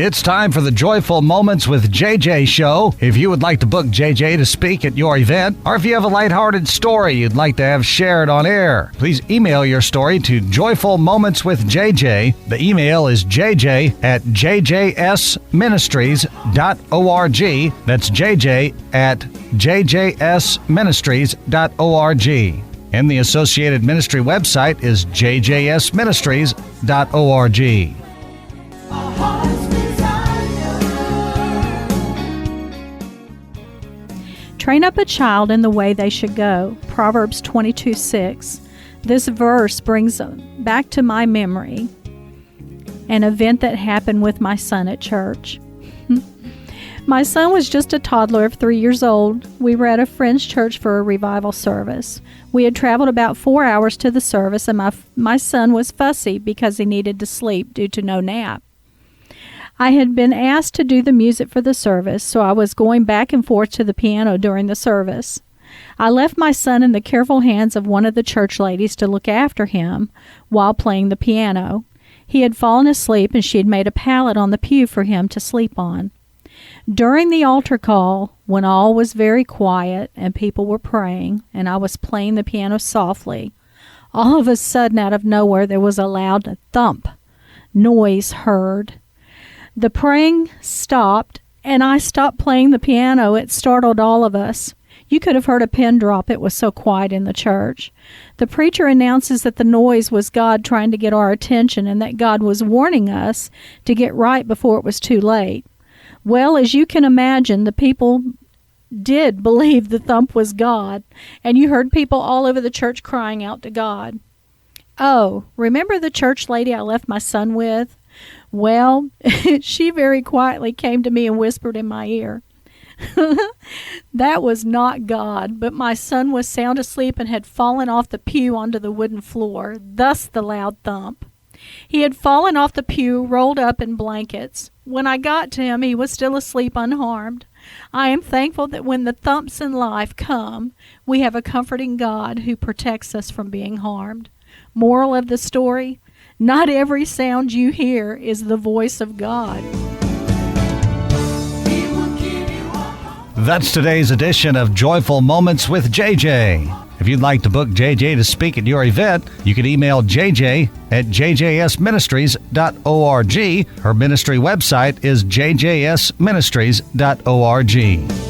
It's time for the Joyful Moments with JJ show. If you would like to book JJ to speak at your event, or if you have a lighthearted story you'd like to have shared on air, please email your story to Joyful Moments with JJ. The email is jj@JJs-Ministries.org. That's jj@JJs-Ministries.org. And the associated ministry website is JJs-Ministries.org. Train up a child in the way they should go. Proverbs 22:6. This verse brings back to my memory an event that happened with my son at church. My son was just a toddler of 3 years old. We were at a friend's church for a revival service. We had traveled about 4 hours to the service, and my son was fussy because he needed to sleep due to no nap. I had been asked to do the music for the service, so I was going back and forth to the piano during the service. I left my son in the careful hands of one of the church ladies to look after him while playing the piano. He had fallen asleep, and she had made a pallet on the pew for him to sleep on. During the altar call, when all was very quiet and people were praying, and I was playing the piano softly, all of a sudden, out of nowhere, there was a loud thump noise heard. The praying stopped, and I stopped playing the piano. It startled all of us. You could have heard a pin drop. It was so quiet in the church. The preacher announces that the noise was God trying to get our attention and that God was warning us to get right before it was too late. Well, as you can imagine, the people did believe the thump was God, and you heard people all over the church crying out to God. Oh, remember the church lady I left my son with? Well, she very quietly came to me and whispered in my ear. That was not God, but my son was sound asleep and had fallen off the pew onto the wooden floor, thus the loud thump. He had fallen off the pew, rolled up in blankets. When I got to him, he was still asleep unharmed. I am thankful that when the thumps in life come, we have a comforting God who protects us from being harmed. Moral of the story: not every sound you hear is the voice of God. That's today's edition of Joyful Moments with JJ. If you'd like to book JJ to speak at your event, you can email jj@jjsministries.org. Her ministry website is jjsministries.org.